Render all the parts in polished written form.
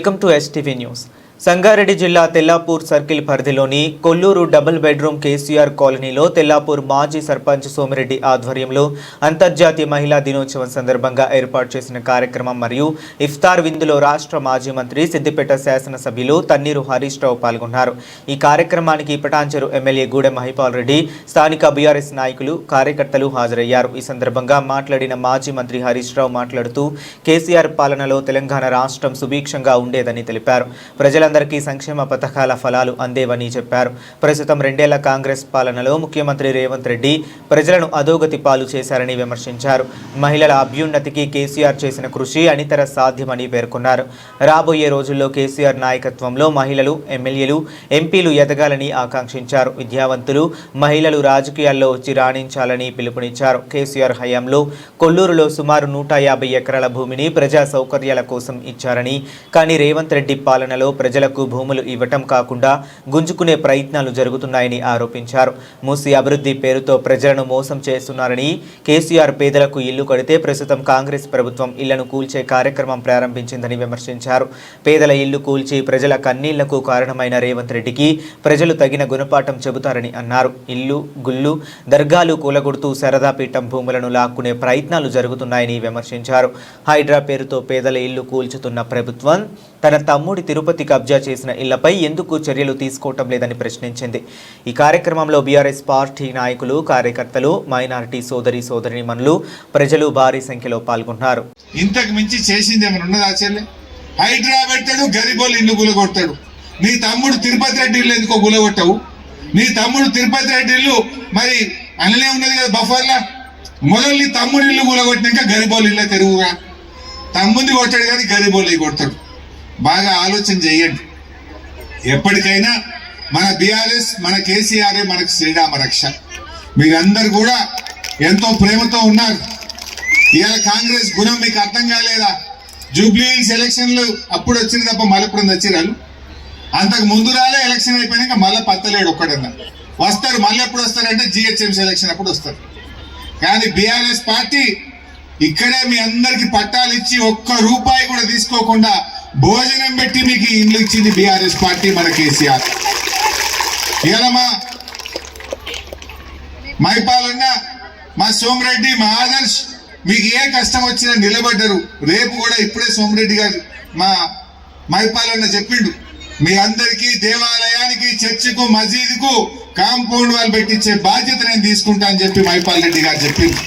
Welcome to STV news. Sangareddy జిల్లా Tellapur circle పరిధిలోని Kolluru double bedroom KCR కాలనీలో తెల్లాపూర్ మాజీ సర్పంచ్ సోమిరెడ్డి ఆధ్వర్యంలో అంతర్జాతీయ మహిళా దినోత్సవం సందర్భంగా ఏర్పాటు చేసిన కార్యక్రమం మరియు ఇఫ్తార్ విందులో రాష్ట్ర మాజీ మంత్రి సిద్దిపేట శాసనసభ్యులు తన్నీరు హరీష్ రావు పాల్గొన్నారు. ఈ కార్యక్రమానికి పటాన్చెరు ఎమ్మెల్యే గూడెం మహిపాల్ రెడ్డి, స్థానిక బీఆర్ఎస్ నాయకులు, కార్యకర్తలు హాజరయ్యారు. ఈ సందర్భంగా మాట్లాడిన మాజీ మంత్రి హరీష్ రావు మాట్లాడుతూ కేసీఆర్ పాలనలో తెలంగాణ రాష్ట్రం సుభిక్షంగా ఉండేదని తెలిపారు. ప్రజలందరికీ సంక్షేమ పథకాల ఫలాలు అందేవని చెప్పారు. ప్రస్తుతం 2 ఏళ్ల కాంగ్రెస్ పాలనలో ముఖ్యమంత్రి రేవంత్ రెడ్డి ప్రజలను అధోగతి పాలు చేశారని విమర్శించారు. మహిళల అభ్యున్నతికి కేసీఆర్ చేసిన కృషి అనితర సాధ్యమని పేర్కొన్నారు. రాబోయే రోజుల్లో కేసీఆర్ నాయకత్వంలో మహిళలు, ఎమ్మెల్యేలు, ఎంపీలు ఎదగాలని ఆకాంక్షించారు. విద్యావంతులు, మహిళలు రాజకీయాల్లో వచ్చి రాణించాలని పిలుపునిచ్చారు. కేసీఆర్ హయాంలో కొల్లూరులో సుమారు 150 ఎకరాల భూమిని ప్రజా సౌకర్యాల కోసం ఇచ్చారని, కానీ రేవంత్ రెడ్డి పాలనలో ప్రజలకు భూములు ఇవ్వటం కాకుండా గుంజుకునే ప్రయత్నాలు జరుగుతున్నాయని ఆరోపించారు. మూసి అభివృద్ధి పేరుతో ప్రజలను మోసం చేస్తున్నారని, కేసీఆర్ పేదలకు ఇల్లు కడితే ప్రస్తుతం కాంగ్రెస్ ప్రభుత్వం ఇళ్లను కూల్చే కార్యక్రమం ప్రారంభించిందని విమర్శించారు. పేదల ఇల్లు కూల్చి ప్రజల కన్నీళ్లకు కారణమైన రేవంత్ రెడ్డికి ప్రజలు తగిన గుణపాఠం చెబుతారని అన్నారు. ఇల్లు, గుళ్ళు, దర్గాలు కూలగొడుతూ శారదాపీఠం భూములను లాక్కునే ప్రయత్నాలు జరుగుతున్నాయని విమర్శించారు. హైడ్రా పేరుతో పేదల ఇల్లు కూల్చుతున్న ప్రభుత్వం తన తమ్ముడి తిరుపతి కబ్జా చేసిన ఇళ్లపై ఎందుకు చర్యలు తీసుకోవటం లేదని ప్రశ్నించింది. ఈ కార్యక్రమంలో బీఆర్ఎస్ పార్టీ నాయకులు, కార్యకర్తలు, మైనారిటీ సోదరీమణులు, ప్రజలు భారీ సంఖ్యలో పాల్గొన్నారు. ఇంతకు మించి చేసింది ఏమైనా ఉన్నదా? చెల్లె హైడ్రా పెట్టాడు, గరిబోలు ఇల్లు గులగొట్టాడు. నీ తమ్ముడు తిరుపతి రెడ్డి ఇల్లు ఎందుకో గులగొట్టావు? నీ తమ్ముడు తిరుపతి రెడ్డి ఇల్లు మరి అనలే ఉన్నది కదా బఫర్లా. మొదలు నీ తమ్ముడు ఇల్లు గులగొట్టినాక గరిబోలు ఇల్లే తెరుగుగా. తమ్ముంది కొట్టాడు కానీ గరిబోలు కొడతాడు. బాగా ఆలోచన చేయండి. ఎప్పటికైనా మన బీఆర్ఎస్, మన కేసీఆర్ మనకు శ్రీరామ రక్ష. మీరందరూ కూడా ఎంతో ప్రేమతో ఉన్నారు. ఇవాళ కాంగ్రెస్ గుణం మీకు అర్థం కాలేదా? జూబ్లీ హిల్స్ ఎలక్షన్లు అప్పుడు వచ్చింది తప్ప మళ్ళీ ఇప్పుడు వచ్చిరాలు. అంతకు ముందు రాలే, ఎలక్షన్ అయిపోయినాక మళ్ళీ పత్తలేడు ఒక్కడన్నా. వస్తారు, మళ్ళీ ఎప్పుడు వస్తారంటే జిహెచ్ఎంసీ ఎలక్షన్ అప్పుడు వస్తారు. కానీ బీఆర్ఎస్ పార్టీ ఇక్కడే మీ అందరికి పట్టాలు ఇచ్చి ఒక్క రూపాయి కూడా తీసుకోకుండా భోజనం పెట్టి మీకు ఇల్లు ఇచ్చింది బీఆర్ఎస్ పార్టీ, మన కేసీఆర్. ఇవాళ మా మైపాలన్న, మా సోమిరెడ్డి, మా ఆదర్శ్ మీకు ఏ కష్టం వచ్చినా నిలబడ్డరు. రేపు కూడా ఇప్పుడే సోమిరెడ్డి గారు మా మైపాలన్న చెప్పిండు, మీ అందరికీ దేవాలయానికి, చర్చికు, మసీదుకు కాంపౌండ్ వాళ్ళు పెట్టించే బాధ్యత నేను తీసుకుంటా అని చెప్పి మైపాల్ రెడ్డి గారు చెప్పిండు.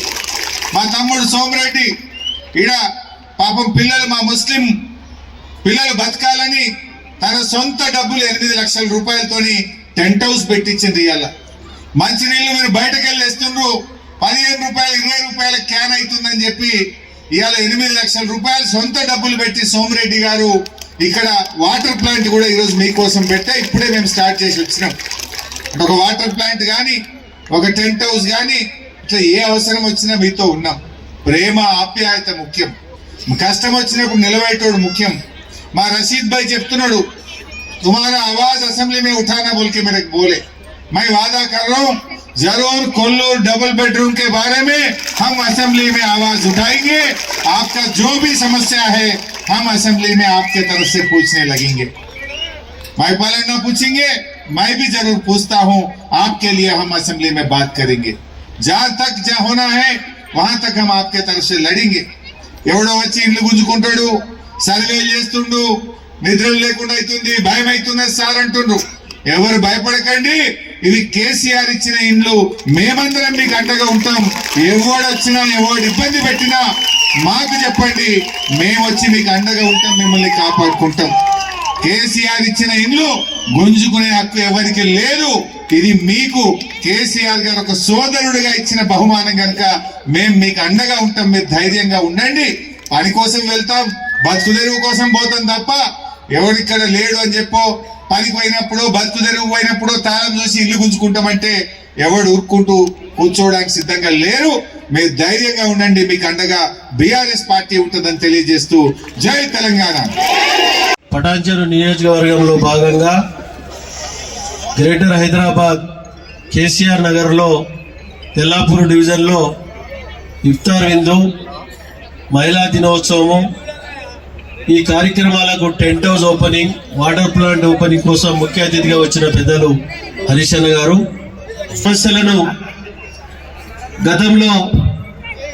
మా తమ్ముడు సోమిరెడ్డి ఈడ పాపం పిల్లలు, మా ముస్లిం పిల్లలు బతకాలని తన సొంత డబ్బులు 8 లక్షల రూపాయలతోని టెంట్ హౌస్ పెట్టించింది. ఇవాళ మంచినీళ్ళు మీరు బయటకు వెళ్ళి వేస్తుండ్రు, 15 రూపాయలు 20 రూపాయల క్యాన్ అవుతుందని చెప్పి ఇవాళ 8 లక్షల రూపాయలు సొంత డబ్బులు పెట్టి సోమిరెడ్డి గారు ఇక్కడ వాటర్ ప్లాంట్ కూడా ఈరోజు మీకోసం పెట్టే ఇప్పుడే మేము స్టార్ట్ చేసి వచ్చినాం. ఒక వాటర్ ప్లాంట్ కానీ, ఒక టెంట్ హౌస్ కానీ, ఇట్లా ఏ అవసరం వచ్చినా మీతో ఉన్నాం. ప్రేమ, ఆప్యాయత ముఖ్యం. కష్టం వచ్చినప్పుడు నిలబెట్టోడు ముఖ్యం. మా रशीद भाई చెప్తున్నాడు, तुम्हारा आवाज असेंबली में उठाना बोल के मेरे बोले, मैं वादा कर रहा हूँ जरूर कोल्लूर डबल बेडरूम के बारे में हम असेंबली में आवाज उठाएंगे. आपका जो भी समस्या है हम असेंबली में आपके तरफ से पूछने लगेंगे. माईपालन ना पूछेंगे, मैं भी जरूर पूछता हूँ. आपके लिए हम असेंबली में बात करेंगे. जहाँ तक जहाँ होना है वहां तक हम आपके तरफ से लड़ेंगे. ఎవడో వచ్చి ఇల్లు గుంజుకుంటాడు, సర్వేలు చేస్తుండు, నిద్రలు లేకుండా అవుతుంది, భయం అవుతుంది సార్ అంటుండ్రు. ఎవరు భయపడకండి, ఇవి కేసీఆర్ ఇచ్చిన ఇండ్లు. మేమందరం మీకు అండగా ఉంటాం. ఎవడు వచ్చినా, ఎవడు ఇబ్బంది పెట్టినా మాకు చెప్పండి, మేము వచ్చి మీకు అండగా ఉంటాం, మిమ్మల్ని కాపాడుకుంటాం. కేసీఆర్ ఇచ్చిన ఇండ్లు గుంజుకునే హక్కు ఎవరికి లేదు. ఇది మీకు కేసీఆర్ గారు ఒక సోదరుడిగా ఇచ్చిన బహుమానం కనుక మేము మీకు అండగా ఉంటాం. మీరు ధైర్యంగా ఉండండి. పని కోసం వెళ్తాం, బతుకు తెరువు కోసం పోతాం తప్ప ఎవరిక్కడ లేడు అని చెప్పో, పనికి పోయినప్పుడు, బతుకు తెరువు పోయినప్పుడు తాళం చూసి ఇల్లు గుంజుకుంటామంటే ఎవడు ఊరుకుంటూ కూర్చోవడానికి సిద్ధంగా లేరు. మీరు ధైర్యంగా ఉండండి. మీకు అండగా బీఆర్ఎస్ పార్టీ ఉంటుందని తెలియజేస్తూ జై తెలంగాణ. పటాన్చెరు నియోజకవర్గంలో భాగంగా గ్రేటర్ హైదరాబాద్ కేసీఆర్ నగర్లో తెల్లాపూర్ డివిజన్లో ఇఫ్తార్ విందు, మహిళా దినోత్సవము ఈ కార్యక్రమాలకు tent house opening, water plant opening కోసం ముఖ్య అతిథిగా వచ్చిన పెద్దలు హరీష్ అన్న గారు సమస్యలను గతంలో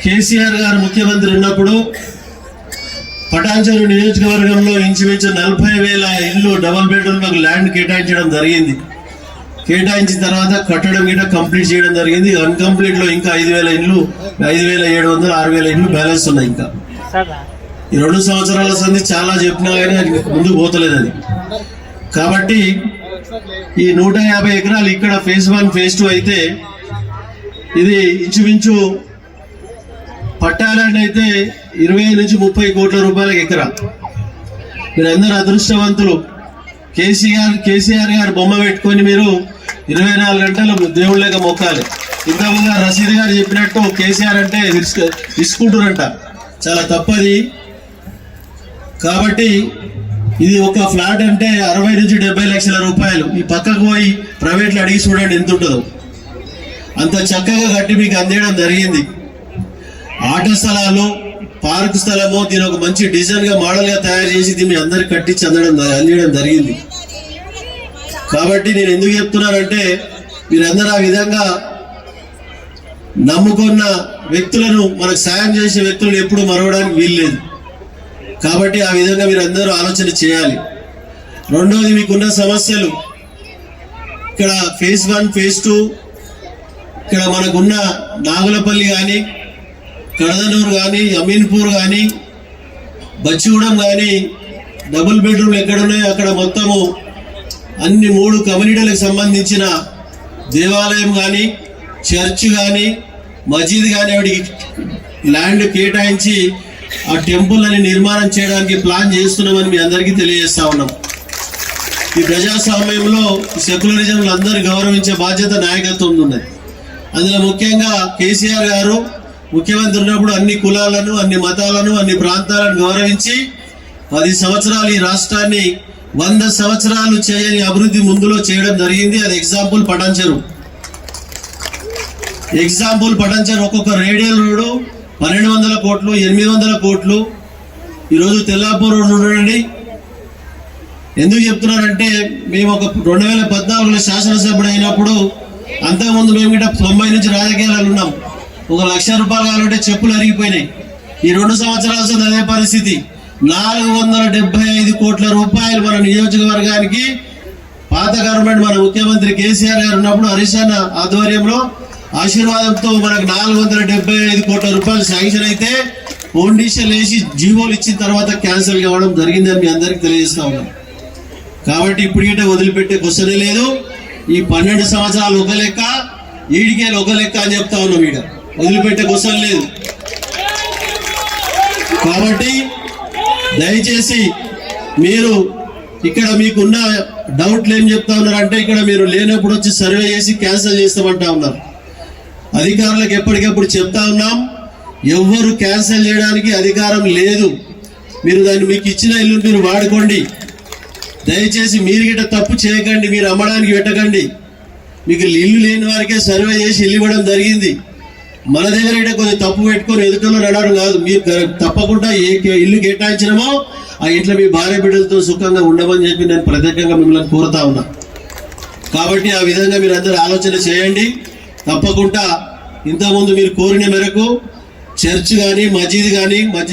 కేసీఆర్ గారు ముఖ్యమంత్రి ఉన్నప్పుడు పటాన్చెరు నియోజకవర్గంలో ఇంచుమించు 40,000 ఇల్లు డబుల్ బెడ్రూమ్ ల్యాండ్ కేటాయించడం జరిగింది. కేటాయించిన తర్వాత కట్టడం గిట్ట కంప్లీట్ చేయడం జరిగింది. అన్కంప్లీట్ లో ఇంకా 5,000 ఇల్లు, 5,700, 6,000 ఇల్లు బ్యాలెన్స్ ఉన్నాయి. ఇంకా ఈ 2 సంవత్సరాల సంది చాలా చెప్పినా కానీ అది ముందుకు పోతలేదు అది. కాబట్టి ఈ 150 ఎకరాలు ఇక్కడ ఫేజ్ 1 ఫేజ్ 2 అయితే ఇది ఇంచుమించు పట్టాలని అయితే 20 నుంచి 30 కోట్ల రూపాయలకు ఎకరా. మీరందరూ అదృష్టవంతులు. కేసీఆర్ గారు బొమ్మ పెట్టుకొని మీరు 24 గంటలు దేవుళ్ళగా మొక్కాలి. ఇంతకుముందు రసీద్ గారు చెప్పినట్టు కేసీఆర్ అంటే తీసుకుంటున్నారంట, చాలా తప్పది. కాబట్టి ఇది ఒక ఫ్లాట్ అంటే 60 నుంచి 70 లక్షల రూపాయలు. ఈ పక్కకు పోయి ప్రైవేట్లో అడిగి చూడండి ఎంత ఉంటుందో. అంత చక్కగా కట్టి మీకు అందేయడం జరిగింది. ఆట స్థలాలు, పార్క్ స్థలము, దీని ఒక మంచి డిజైన్ గా మోడల్ గా తయారు చేసి దీన్ని అందరికి కట్టించి అందించడం జరిగింది. కాబట్టి నేను ఎందుకు చెప్తున్నానంటే మీరందరూ ఆ విధంగా నమ్ముకున్న వ్యక్తులను, మనకు సాయం చేసే వ్యక్తులను ఎప్పుడు మరవడానికి వీల్లేదు. కాబట్టి ఆ విధంగా మీరందరూ ఆలోచన చేయాలి. రెండోది, మీకున్న సమస్యలు ఇక్కడ ఫేజ్ 1 ఫేజ్ 2 ఇక్కడ మనకున్న నాగులపల్లి కానీ, కడదనూరు కానీ, అమీన్పూర్ కానీ, బచ్చిగూడెం కానీ డబుల్ బెడ్రూమ్లు ఎక్కడున్నాయో అక్కడ మొత్తము అన్ని 3 కమ్యూనిటీలకు సంబంధించిన దేవాలయం కానీ, చర్చ్ కానీ, మసీద్ కానీ వాటికి ల్యాండ్ కేటాయించి ఆ టెంపుల్ అని నిర్మాణం చేయడానికి ప్లాన్ చేస్తున్నామని మీ అందరికీ తెలియజేస్తా ఉన్నాం. ఈ ప్రజాస్వామ్యంలో సెక్యులరిజంలో అందరూ గౌరవించే బాధ్యత నాయకత్వం ఉన్నది. అందులో ముఖ్యంగా కేసీఆర్ గారు ముఖ్యమంత్రి ఉన్నప్పుడు అన్ని కులాలను, అన్ని మతాలను, అన్ని ప్రాంతాలను గౌరవించి 10 సంవత్సరాలు ఈ రాష్ట్రాన్ని 100 సంవత్సరాలు చేయని అభివృద్ధి ముందులో చేయడం జరిగింది. అది ఎగ్జాంపుల్ పటాన్చెరు. ఒక్కొక్క రేడియల్ రోడ్డు 1,200 కోట్లు, 800 కోట్లు. ఈరోజు తెల్లాపూర్ రోడ్డు చూడండి. ఎందుకు చెప్తున్నారంటే మేము ఒక 2014లో శాసనసభ్యుడు అయినప్పుడు, అంతకుముందు మేము ఇట్లా 90 నుంచి రాజకీయాలు ఉన్నాం. 1,00,000 రూపాయలు కావాలంటే చెప్పులు అరిగిపోయినాయి. ఈ 2 సంవత్సరాల అదే పరిస్థితి. 475 కోట్ల రూపాయలు మన నియోజకవర్గానికి పాత గవర్నమెంట్, మన ముఖ్యమంత్రి కేసీఆర్ గారు ఉన్నప్పుడు హరీష్ అన్న ఆధ్వర్యంలో ఆశీర్వాదంతో మనకు 475 కోట్ల రూపాయలు శాంక్షన్ అయితే ఫౌండేషన్ వేసి జీవోలు ఇచ్చిన తర్వాత క్యాన్సిల్ కావడం జరిగిందని మీ అందరికీ తెలియజేస్తా ఉన్నాం. కాబట్టి ఇప్పుడు వదిలిపెట్టే క్వశ్చనే లేదు. ఈ 12 సంవత్సరాలు ఒక లెక్క, ఈడికేలు ఒక లెక్క అని చెప్తా ఉన్నాం. ఈడ వదిలిపెట్టే క్వశ్చన్ లేదు. కాబట్టి దయచేసి మీరు ఇక్కడ మీకున్న డౌట్లు ఏం చెప్తా ఉన్నారంటే, ఇక్కడ మీరు లేనప్పుడు వచ్చి సర్వే చేసి క్యాన్సిల్ చేస్తామంటా ఉన్నారు. అధికారులకు ఎప్పటికప్పుడు చెప్తా ఉన్నాం, ఎవ్వరు క్యాన్సిల్ చేయడానికి అధికారం లేదు. మీరు దాన్ని మీకు ఇచ్చిన ఇల్లు మీరు వాడుకోండి. దయచేసి మీరు గిట్ట తప్పు చేయకండి, మీరు అమ్మడానికి పెట్టకండి. మీకు ఇల్లు లేని వారికే సర్వే చేసి ఇల్లు ఇవ్వడం జరిగింది. మన దగ్గర ఇట కొంచెం తప్పు పెట్టుకొని ఎదుటలో నడవడం కాదు. మీరు తప్పకుండా ఏ ఇల్లు కేటాయించినమో ఆ ఇంట్లో మీ భార్య బిడ్డలతో సుఖంగా ఉండమని చెప్పి నేను ప్రత్యేకంగా మిమ్మల్ని కోరుతా ఉన్నా. కాబట్టి ఆ విధంగా మీరు అందరూ ఆలోచన చేయండి. తప్పకుండా ఇంతకుముందు మీరు కోరిన మేరకు చర్చ్ కానీ, మసీద్ కానీ,